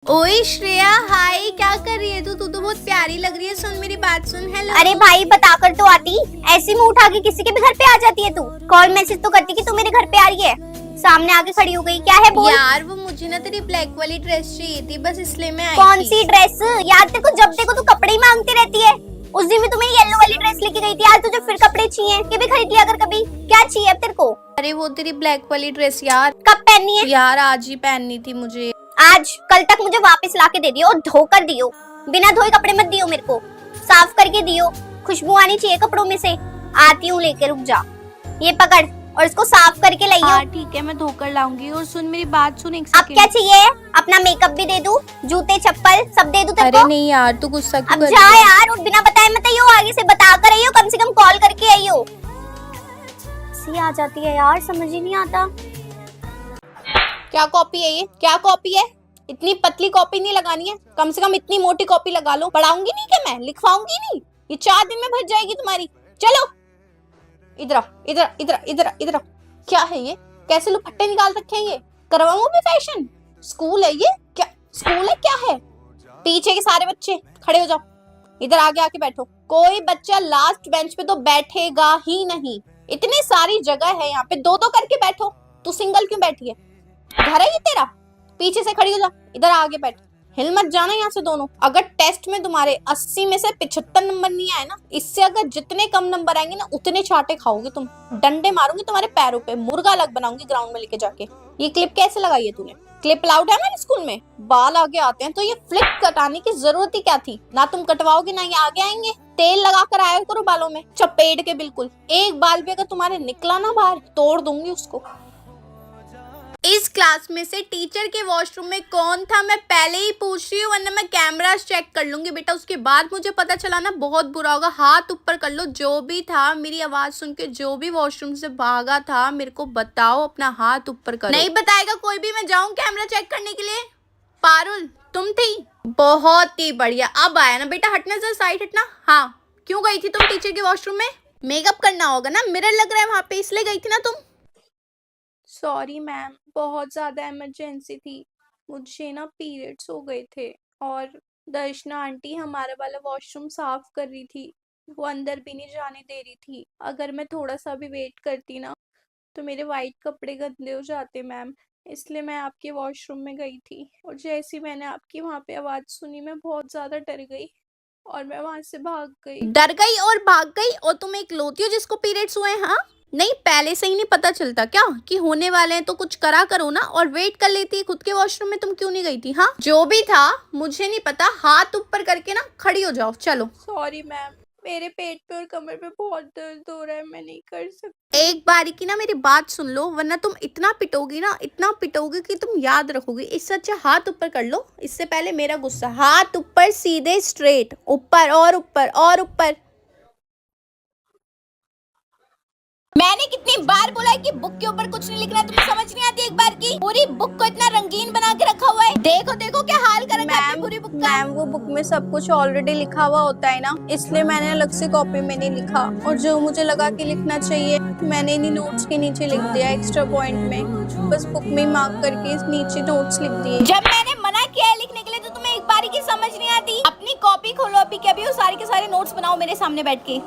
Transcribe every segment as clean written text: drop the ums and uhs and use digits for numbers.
ओए श्रेया, हाय। क्या कर रही है तू? तू तो बहुत प्यारी लग रही है। सुन मेरी बात सुन। हेलो। अरे भाई बताकर तो आती, ऐसे मुंह उठा के किसी के भी घर पे आ जाती है तू। कॉल मैसेज तो करती कि तू मेरे घर पे आ रही है, सामने आके खड़ी हो गई। क्या है बोल। यार वो मुझे ना तेरी ब्लैक वाली ड्रेस चाहिए थी, बस इसलिए मैं आई कौन थी। सी ड्रेस? यार तेरे को जब देखो तू कपड़े ही मांगती रहती है। उस दिन भी तुम्हें येलो वाली ड्रेस लेके गई थी, आज तुझे फिर कपड़े चाहिए। ये भी खरीद लिया कर कभी। क्या चाहिए अब तेरे को? अरे वो तेरी ब्लैक वाली ड्रेस यार। कब पहननी है? यार आज ही पहननी थी मुझे। आज कल तक मुझे वापस लाके दे दियो और धोकर दियो। बिना धोए कपड़े मत दियो मेरे को, साफ करके दियो। खुशबू आनी चाहिए कपड़ों में से। आती हूँ लेके, रुक जा। ये पकड़ और इसको साफ करके लाइयो। हाँ ठीक है, मैं धोकर लाऊंगी। और सुन मेरी बात सुन एक अब क्या चाहिए? अपना मेकअप भी दे दूं, जूते चप्पल सब दे दूं तेरे को? अरे नहीं यार, तू गुस्सा क्यों अब कर जा रही है? यार, और बिना बताए मत आइयो, आगे से बता कर आइयो, कम से कम कॉल करके आइयो। सी आ जाती है यार, समझ ही नहीं आता। क्या कॉपी है ये? क्या कॉपी है? इतनी पतली कॉपी नहीं लगानी है, कम से कम इतनी मोटी कॉपी लगा लो। पढ़ाऊंगी नहीं क्या मैं? लिखवाऊंगी नहीं? ये 4 दिन में भर जाएगी तुम्हारी। चलो इधर आओ, इधर इधर इधर इधर आओ। क्या है ये? कैसे लुपट्टे निकाल रखे हैं ये? करवाऊं भी फैशन? स्कूल है ये? क्या स्कूल है? क्या है? पीछे के सारे बच्चे खड़े हो जाओ, इधर आगे आके बैठो। कोई बच्चा लास्ट बेंच पे तो बैठेगा ही नहीं। इतनी सारी जगह है यहाँ पे, दो दो करके बैठो। तू सिंगल क्यों बैठी है? घर है ये तेरा? पीछे से खड़ी हो जा, इधर आगे बैठ। हिल मत जाना यहाँ से दोनों। अगर टेस्ट में तुम्हारे 80 में से 75 नंबर नहीं आए ना, इससे अगर जितने कम नंबर आएंगे ना, उतने चाटे खाओगे तुम। डंडे मारूंगी तुम्हारे पैरों पे, मुर्गा अलग बनाऊंगी ग्राउंड में लेके जाके। ये क्लिप कैसे लगाई है तूने? क्लिप अलाउड है हमारे स्कूल में? बाल आगे आते हैं तो ये फ्लिप कटाने की जरूरत ही क्या थी? ना तुम कटवाओगे ना ये आगे आएंगे। तेल लगा कर आया करो बालों में, चपेट के बिल्कुल। एक बाल भी अगर तुम्हारे निकला ना बाहर, तोड़ दूंगी उसको। इस क्लास में से टीचर के वॉशरूम में कौन था मैं पहले ही पूछ रही हूँ, वरना मैं कैमरास चेक कर लूंगी बेटा। उसके बाद मुझे पता चला ना, बहुत बुरा होगा। हाथ ऊपर कर लो, जो भी था मेरी आवाज सुन के जो भी वॉशरूम से भागा था, मेरे को बताओ, अपना हाथ ऊपर करो। नहीं बताएगा कोई भी, मैं जाऊँ कैमरा चेक करने के लिए? पारुल तुम थी? बहुत ही बढ़िया। अब आया ना बेटा, हटना जरा, साइड हटना। हाँ क्यों गई थी तुम टीचर के वॉशरूम में? मेकअप करना होगा ना, मिरर लग रहा है वहां पे, इसलिए गई थी ना तुम? सॉरी मैम, बहुत ज़्यादा इमरजेंसी थी। मुझे ना पीरियड्स हो गए थे और दर्शना आंटी हमारा वाला वॉशरूम साफ कर रही थी। वो अंदर भी नहीं जाने दे रही थी। अगर मैं थोड़ा सा भी वेट करती ना, तो मेरे वाइट कपड़े गंदे हो जाते मैम। इसलिए मैं आपके वॉशरूम में गई थी, और जैसे ही मैंने आपकी वहाँ पे आवाज़ सुनी, मैं बहुत ज़्यादा डर गई और मैं वहाँ से भाग गई। डर गई और भाग गई? और तुम एक लौती हो जिसको पीरियड्स हुए? हाँ नहीं, पहले से ही नहीं पता चलता क्या कि होने वाले हैं? तो कुछ करा करो ना, और वेट कर लेती। खुद के वॉशरूम में तुम क्यों नहीं गई थी? हाँ जो भी था मुझे नहीं पता, हाथ ऊपर करके ना खड़ी हो जाओ। चलो। सॉरी मैम, मेरे पेट पे और कमर पे बहुत दर्द हो रहा है, मैं नहीं कर सकती। एक बारी की ना मेरी बात सुन लो, वरना तुम इतना पिटोगी ना, इतना पिटोगी कि तुम याद रखोगी। इससे अच्छा हाथ ऊपर कर लो। इससे पहले मेरा गुस्सा। हाथ ऊपर, सीधे स्ट्रेट, ऊपर और ऊपर और ऊपर। मैंने कितनी बार बोला है कि बुक के ऊपर कुछ नहीं लिखना, तुम्हें समझ नहीं आती? एक बार की पूरी बुक को इतना रंगीन बना के रखा हुआ है। देखो देखो क्या हाल कर रखा है पूरी बुक का। मैम वो बुक में सब कुछ ऑलरेडी लिखा हुआ होता है ना, इसलिए मैंने अलग से कॉपी में नहीं लिखा, और जो मुझे लगा कि लिखना चाहिए मैंने इन्हीं नोट्स के नीचे लिख दिया एक्स्ट्रा पॉइंट में। बस बुक में मार्क करके नीचे नोट्स लिख दिए। जब मैंने मना किया है लिखने के लिए, तो तुम्हें एक बारी की समझ नहीं आती? अपनी कॉपी खोलो अभी के अभी, सारे के सारे नोट्स बनाओ मेरे सामने बैठ के।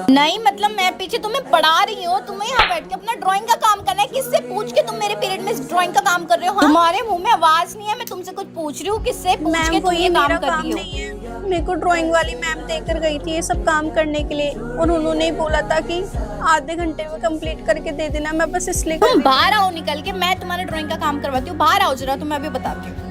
नहीं मतलब मैं पीछे तुम्हें पढ़ा रही हूँ, तुम्हें यहाँ बैठ के अपना ड्राइंग का काम करना है। किससे पूछ के तुम मेरे पीरियड में ड्राइंग का काम कर रहे हो? तुम्हारे मुंह में आवाज नहीं है, मैं तुमसे कुछ पूछ रही हूँ, किससे पूछ के मैम वो तुम ये ये मेरा काम कर काम रही हो? नहीं है, मेरे को ड्राइंग वाली मैम देकर गई थी ये सब काम करने के लिए, और उन्होंने ही बोला था कि आधे घंटे में कंप्लीट करके दे देना। मैं बस इसलिए तुम बाहर आओ निकल के, मैं तुम्हारे ड्राइंग का काम करवाती हूँ। बाहर आओ जरा, तुम्हें अभी बताती हूँ।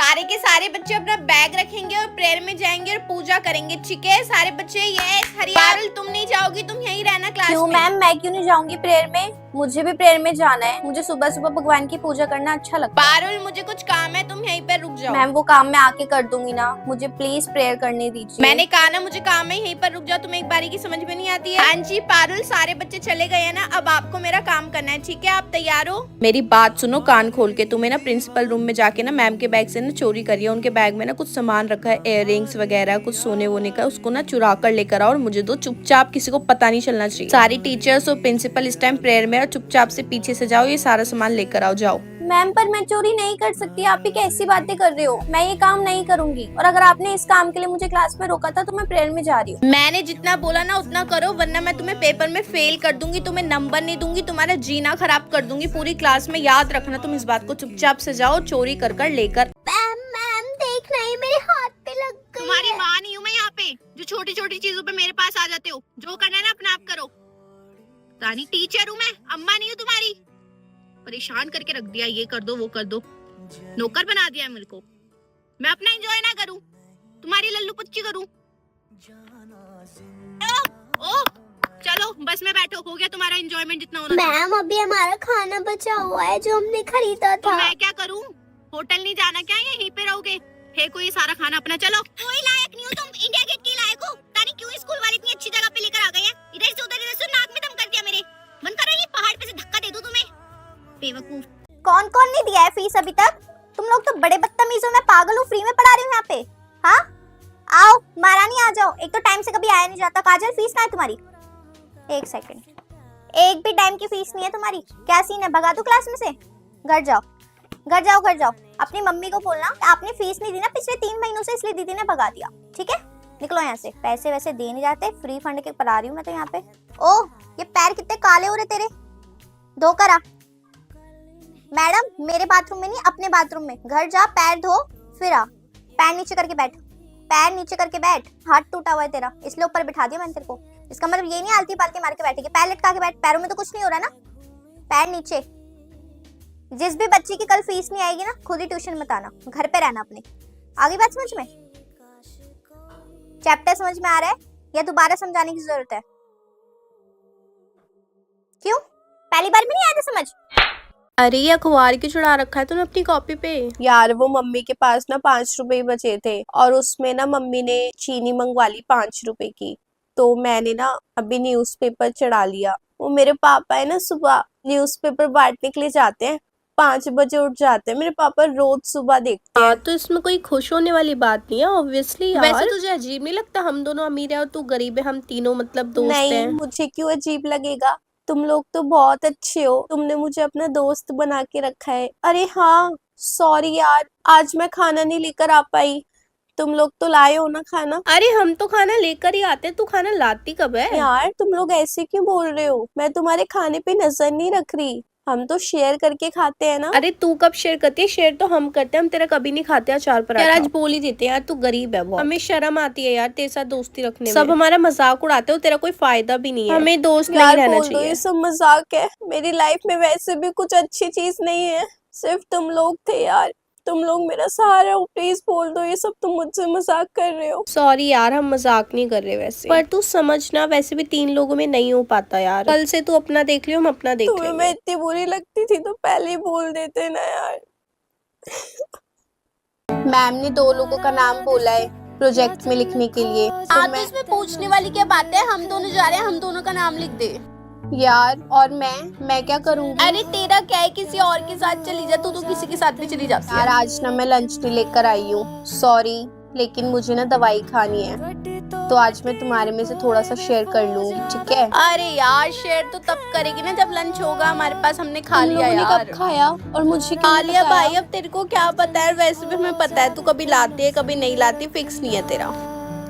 सारे के सारे बच्चे अपना बैग रखेंगे और प्रेयर में जाएंगे और पूजा करेंगे, ठीक है? सारे बच्चे। यस हरियाल, तुम नहीं जाओगी, तुम यहीं रहना क्लास क्यों में। मैम, मैं क्यों नहीं जाऊंगी प्रेयर में? मुझे भी प्रेयर में जाना है, मुझे सुबह सुबह भगवान की पूजा करना अच्छा लगता है। पारुल मुझे कुछ काम है, तुम यहीं पर रुक जाओ। मैम वो काम मैं आके कर दूंगी ना, मुझे प्लीज प्रेयर करने दीजिए। मैंने कहा ना मुझे काम है, यहीं पर रुक जाओ। तुम्हें एक बारी की समझ में नहीं आती है? हाँ जी पारुल, सारे बच्चे चले गए हैं ना, अब आपको मेरा काम करना है, ठीक है? आप तैयार हो? मेरी बात सुनो कान खोल के। तुम्हें ना प्रिंसिपल रूम में जाके ना मैम के बैग से ना चोरी करी है। उनके बैग में ना कुछ सामान रखा है, इयररिंग्स वगैरह कुछ सोने वोने का, उसको ना चुरा कर लेकर आओ और मुझे दो चुपचाप, किसी को पता नहीं चलना चाहिए। सारी टीचर्स और प्रिंसिपल इस टाइम प्रेयर में, और चुपचाप से पीछे से जाओ, ये सारा सामान लेकर आओ, जाओ। मैम पर मैं चोरी नहीं कर सकती, आप ही कैसी बातें कर रहे हो? मैं ये काम नहीं करूंगी, और अगर आपने इस काम के लिए मुझे क्लास में रोका था तो मैं प्रेयर में जा रही हूँ। मैंने जितना बोला ना उतना करो, वरना मैं तुम्हें पेपर में फेल कर दूंगी, तुम्हें नंबर नहीं दूंगी, तुम्हारा जीना खराब कर दूंगी पूरी क्लास में। याद रखना तुम इस बात को। चुपचाप से जाओ, चोरी कर कर लेकर। मैम देखना, ये मेरे हाथ पे लग गई तुम्हारी है। माँ नहीं हूँ मैं यहाँ पे, जो छोटी छोटी चीजों पे मेरे पास आ जाते हो। जो करना है ना अपना आप करो। रानी टीचर हूँ मैं, अम्मा नहीं हूँ तुम्हारी। परेशान करके रख दिया, ये कर दो वो कर दो, नौकर बना दिया है मेरे को। मैं अपना एंजॉय ना करूं, तुम्हारी लल्लू पुच्ची करूं। ओ चलो बस में बैठो, हो गया तुम्हारा एंजॉयमेंट जितना होना था। मैम अभी हमारा खाना बचा हुआ है जो हमने खरीदा तो था। मैं क्या करूं? होटल नहीं जाना क्या? यहीं पे रहोगे? फेंको ये सारा खाना अपना, चलो। कोई लायक नहीं हो तुम, इंडिया गेट की लायक हो। पता नहीं क्यों स्कूल वाले इतनी अच्छी जगह पे लेकर आ गए हैं। इधर से उधर, इधर से नाक में दम कर दिया मेरे। मन कर रहा है ये पहाड़ पे से धक्का दे दूं तुम्हें, बेवकूफ। कौन कौन नहीं दिया है फीस अभी तक? तुम लोग तो बड़े बदतमीज हो। मैं पागल हूँ, फ्री में पढ़ा रही हूँ यहाँ पे। हाँ आओ, महारानी आ जाओ। एक तो टाइम से कभी आया नहीं जाता। काजल फीस कहाँ है तुम्हारी? एक सेकंड, एक भी टाइम की फीस नहीं है तुम्हारी। क्या सीन है? भगा दूं क्लास में से? घर जाओ, घर जाओ, घर जाओ। अपनी मम्मी को बोलना आपने फीस नहीं दी ना पिछले 3 महीनों से, इसलिए दीदी ने भगा दिया। ठीक है, निकलो यहाँ से। पैसे वैसे दे नहीं जाते, फ्री फंड के पढ़ा रही हूँ मैं तो यहाँ पे। ओह ये पैर कितने काले हो रहे तेरे, धोकर आ। मैडम मेरे बाथरूम में नहीं, अपने बाथरूम में। घर जा, पैर धो फिर आ। पैर नीचे करके बैठ, पैर नीचे करके बैठ। हाथ टूटा हुआ है तेरा, इसलिए ऊपर बिठा दिया मैंने तेरे को। इसका मतलब ये नहीं आलती पालती मार के बैठेगी। पैर लटका के बैठ, पैरों में तो कुछ नहीं हो रहा ना। पैर नीचे। जिस भी बच्ची की कल फीस नहीं आएगी ना, खुद ही ट्यूशन मत आना, घर पे रहना अपने। आगे बात समझ में? चैप्टर समझ में आ रहा है या दोबारा समझाने की जरूरत है? क्यों, पहली बार में नहीं आया था समझ? अरे ये अखबार क्यों चढ़ा रखा है तूने अपनी कॉपी पे? यार वो मम्मी के पास ना 5 रुपए बचे थे, और उसमें ना मम्मी ने चीनी मंगवा ली 5 रुपए की। तो मैंने ना अभी न्यूज़पेपर चढ़ा लिया। वो मेरे पापा है ना, सुबह न्यूज़पेपर बांटने के लिए जाते हैं, 5 बजे उठ जाते हैं। मेरे पापा रोज सुबह देखते हैं। तो इसमें कोई खुश होने वाली बात नहीं है ऑब्वियसली यार। वैसे तुझे अजीब नहीं लगता? हम दोनों अमीर है और तू गरीब है, हम तीनों मतलब दोस्त हैं। नहीं, मुझे क्यों अजीब लगेगा? तुम लोग तो बहुत अच्छे हो, तुमने मुझे अपना दोस्त बना के रखा है। अरे हाँ सॉरी यार, आज मैं खाना नहीं लेकर आ पाई। तुम लोग तो लाए हो ना खाना? अरे हम तो खाना लेकर ही आते हैं, तू खाना लाती कब है? यार तुम लोग ऐसे क्यों बोल रहे हो? मैं तुम्हारे खाने पे नजर नहीं रख रही, हम तो शेयर करके खाते हैं ना। अरे तू कब शेयर करती है? शेयर तो हम करते हैं, हम तेरा कभी नहीं खाते अचार पराठा। यार आज बोल ही देते हैं यार, तू गरीब है बहुत। हमें शर्म आती है यार तेरे साथ दोस्ती रखने में। सब हमारा मजाक उड़ाते हो, तेरा कोई फायदा भी नहीं है। हमें दोस्त नहीं रहना चाहिए। ये सब मजाक है, मेरी लाइफ में वैसे भी कुछ अच्छी चीज नहीं है, सिर्फ तुम लोग थे यार। तुम लोग मेरा सहारा हो, प्लीज बोल दो ये सब तुम मुझसे मजाक कर रहे हो। सॉरी यार, हम मजाक नहीं कर रहे वैसे। पर तू समझना, वैसे भी 3 लोगों में नहीं हो पाता यार। कल से तू अपना देख लियो, हम अपना देख लेंगे। मैं इतनी बुरी लगती थी तो पहले ही बोल देते ना यार। मैम ने 2 लोगों का नाम बोला है प्रोजेक्ट में लिखने के लिए। तो इसमें पूछने वाली क्या बात है? हम दोनों जा रहे हैं, हम दोनों का नाम लिख दे यार। और मैं क्या करूँगी? अरे तेरा क्या है, किसी और के साथ चली जा। तू तो किसी के साथ भी चली जाती है। यार आज ना मैं लंच नहीं लेकर आई हूँ, सॉरी, लेकिन मुझे ना दवाई खानी है, तो आज मैं तुम्हारे में से थोड़ा सा शेयर कर लूंगी, ठीक है? अरे यार शेयर तो तब करेगी ना जब लंच होगा हमारे पास, हमने खा लिया यार। कब खाया और मुझे खा लिया भाई, अब तेरे को क्या पता है? वैसे भी हमें पता है तू कभी लाती है कभी नहीं लाती, फिक्स नहीं है तेरा।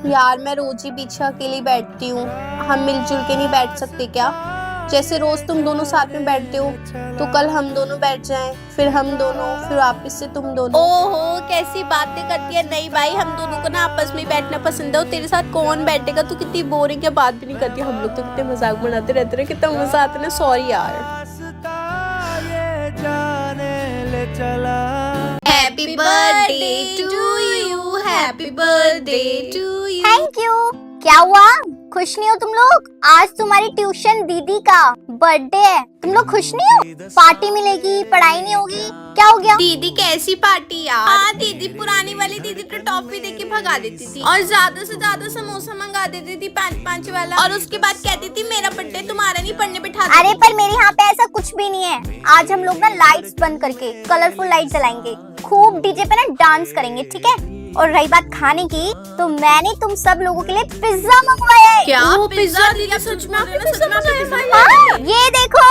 यार मैं रोज ही पीछे अकेली बैठती हूँ, हम मिलजुल के नहीं बैठ सकते क्या? जैसे रोज तुम दोनों साथ में बैठते हो, तो कल हम दोनों बैठ जाएं, फिर हम दोनों, फिर वापस से तुम दोनों। ओहो कैसी बातें करती है। नहीं भाई, हम दोनों को ना आपस में बैठना पसंद है, और तेरे साथ कौन बैठेगा? तू कितनी बोरिंग है, बात भी नहीं करती। हम लोग तो कितने मजाक बनाते रहते हैं, कितना मजा आता है। सॉरी यार। Happy birthday to you, happy birthday to you. Thank you. क्या हुआ, खुश नहीं हो तुम लोग? आज तुम्हारी ट्यूशन दीदी का बर्थडे है, तुम लोग खुश नहीं हो? पार्टी मिलेगी, पढ़ाई नहीं होगी, क्या हो गया? दीदी कैसी पार्टी यार। हाँ दीदी, पुरानी वाली दीदी तो टॉफी देके भगा देती थी और ज्यादा से ज्यादा समोसा मंगा देती थी 5-5 वाला, और उसके बाद कहती थी मेरा बर्थडे तुम्हारा नहीं, पढ़ने बिठा दो। अरे पर मेरे यहाँ पे ऐसा कुछ भी नहीं है। आज हम लोग ना लाइट्स बंद करके कलरफुल लाइट जलाएंगे, खूब डीजे पे ना डांस करेंगे, ठीक है? और रही बात खाने की, तो मैंने तुम सब लोगों के लिए पिज्जा मंगवाया है। क्या पिज्जा दीदी? सच में आपने पिज्जा मंगाया? हाँ, ये देखो,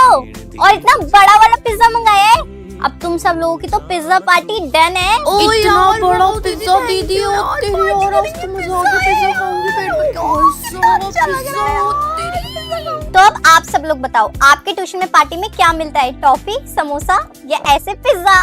और इतना बड़ा वाला पिज्जा मंगाया है। अब तुम सब लोगों की तो पिज्जा पार्टी डन है। इतना बड़ा पिज्जा दीदी, तेरी और आज तो मजा आ गया, पिज्जा खाऊंगी पेट भर के। तो अब आप सब लोग बताओ, आपके ट्यूशन में पार्टी में क्या मिलता है? टॉफी, समोसा या ऐसे पिज्जा?